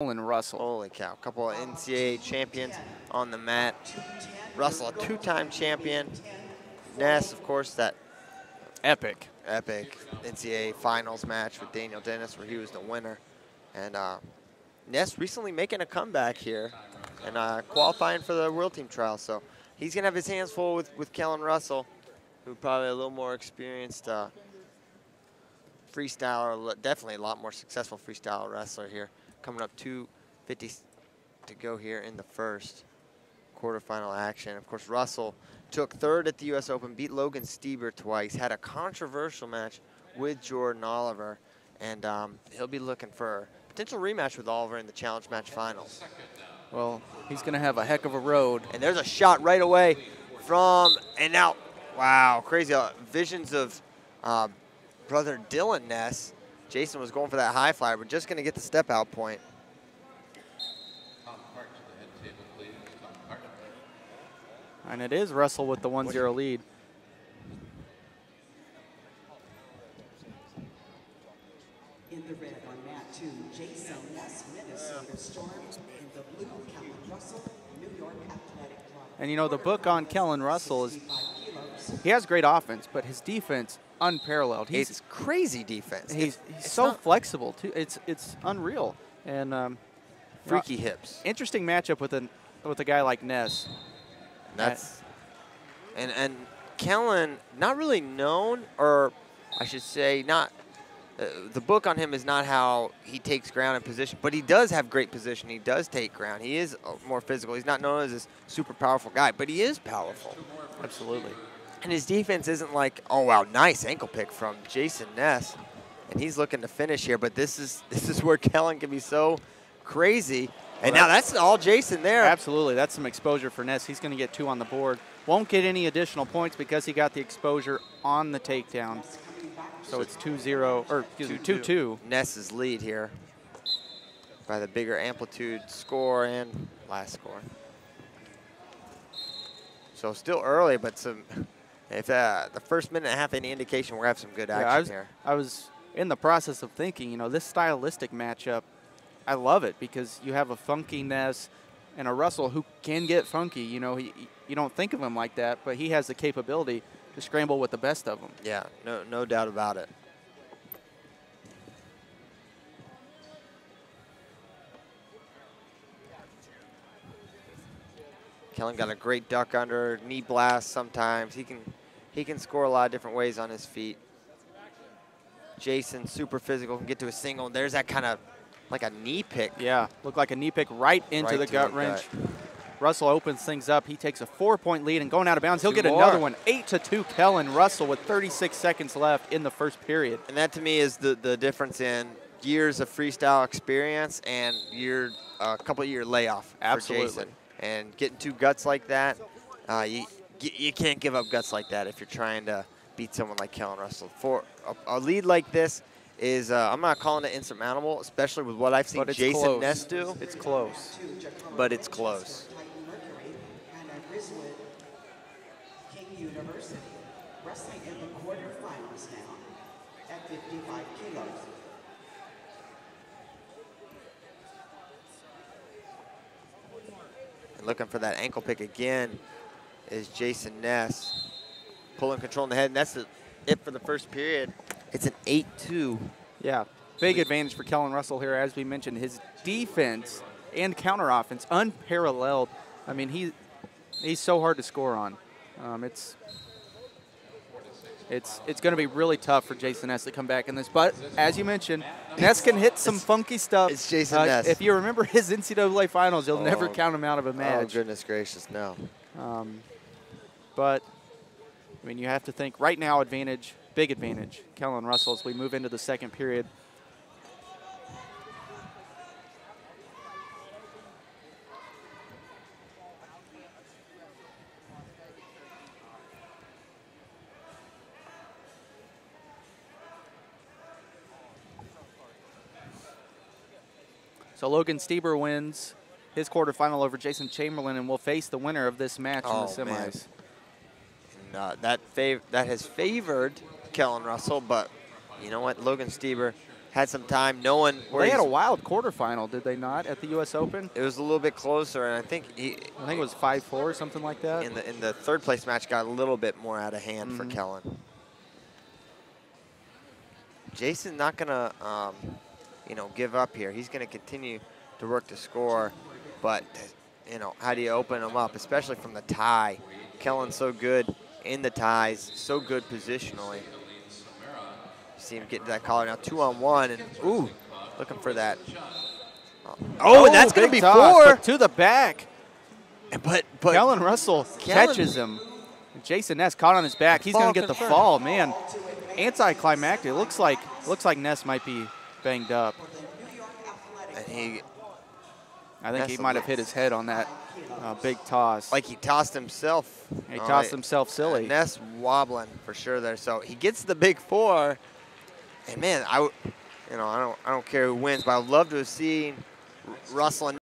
Kellen Russell. Holy cow, a couple of NCAA champions on the mat. Russell, a two-time champion. Ness, of course, that Epic NCAA finals match with Daniel Dennis where he was the winner. And Ness recently making a comeback here and qualifying for the World Team trial. So he's going to have his hands full with Kellen Russell, who probably a little more experienced freestyler, definitely a lot more successful freestyle wrestler here. Coming up 2:50 to go here in the first quarterfinal action. Of course, Russell took third at the U.S. Open, beat Logan Stieber twice, had a controversial match with Jordan Oliver, and he'll be looking for a potential rematch with Oliver in the challenge match finals. Well, he's going to have a heck of a road. And there's a shot right away from, and now, wow, crazy visions of brother Dylan Ness. Jayson was going for that high flyer, but just going to get the step out point. And it is Russell with the 1-0 lead. In the red on mat 2, Jayson Ness, Minnesota Storm. In the blue, Kellen Russell, New York Athletic Club. And you know, the book on Kellen Russell is he has great offense, but his defense unparalleled. It's crazy defense. He's so flexible too. It's unreal. And freaky hips. Interesting matchup with a guy like Ness. That's and Kellen, not really known, or I should say not. The book on him is not how he takes ground and position, but he does have great position. He does take ground. He is more physical. He's not known as this super powerful guy, but he is powerful. Absolutely. And his defense isn't like, oh wow, nice ankle pick from Jayson Ness, and he's looking to finish here. But this is where Kellen can be so crazy. And now that's all Jayson there. Absolutely. That's some exposure for Ness. He's going to get 2 on the board. Won't get any additional points because he got the exposure on the takedown. So it's 2-0, or excuse me, 2-2. Ness's lead here by the bigger amplitude score and last score. So still early, but some. If the first minute and a half any indication, we're going to have some good action here. I was in the process of thinking, you know, this stylistic matchup, I love it because you have a funky Ness and a Russell who can get funky. You know, you don't think of him like that, but he has the capability to scramble with the best of them. Yeah, no doubt about it. Kellen got a great duck under, knee blast sometimes. He can score a lot of different ways on his feet. Jayson, super physical, can get to a single. There's that kind of like a knee pick. Yeah, looked like a knee pick right into the gut wrench. Russell opens things up. He takes a 4-point lead and going out of bounds. He'll get another one. 8-2 Kellen Russell with 36 seconds left in the first period. And that to me is the difference in years of freestyle experience and a couple of year layoff for Jayson. And getting 2 guts like that, you can't give up guts like that if you're trying to beat someone like Kellen Russell. For a lead like this is, I'm not calling it insurmountable, especially with what I've seen Jayson Ness do. It's close. But it's close. King University, wrestling in the quarterfinals now at 55 kilos. And looking for that ankle pick again is Jayson Ness. Pulling control in the head, and that's it for the first period. It's an 8-2. Yeah, big advantage for Kellen Russell here. As we mentioned, his defense and counter offense unparalleled. I mean, he's so hard to score on. It's going to be really tough for Jayson Ness to come back in this. But as you mentioned, Ness can hit some funky stuff. It's Jayson Ness. If you remember his NCAA finals, you'll never count him out of a match. Oh, goodness gracious, no. But, I mean, you have to think right now advantage, big advantage, Kellen Russell as we move into the second period. So Logan Stieber wins his quarterfinal over Jason Chamberlain and will face the winner of this match in the semis. And, that has favored Kellen Russell, but you know what? Logan Stieber had some time knowing where they had a wild quarterfinal, did they not, at the U.S. Open? It was a little bit closer, and I think it was 5-4 or something like that. In the third place match got a little bit more out of hand for Kellen. Jayson not gonna you know, give up here. He's gonna continue to work to score, but you know, how do you open him up, especially from the tie? Kellen's so good in the ties, so good positionally. See him get to that collar now, 2-on-1, and ooh, looking for that. Oh, and that's gonna be toss, 4 to the back. But Kellen Russell catches him. Jayson Ness caught on his back. He's gonna get the fall, man. Anticlimactic. Looks like Ness might be banged up. And I think he might have hit his head on that big toss. Like he tossed himself. He tossed himself silly. Ness wobbling for sure there. So he gets the big 4. And man, I don't care who wins, but I'd love to have seen Russell and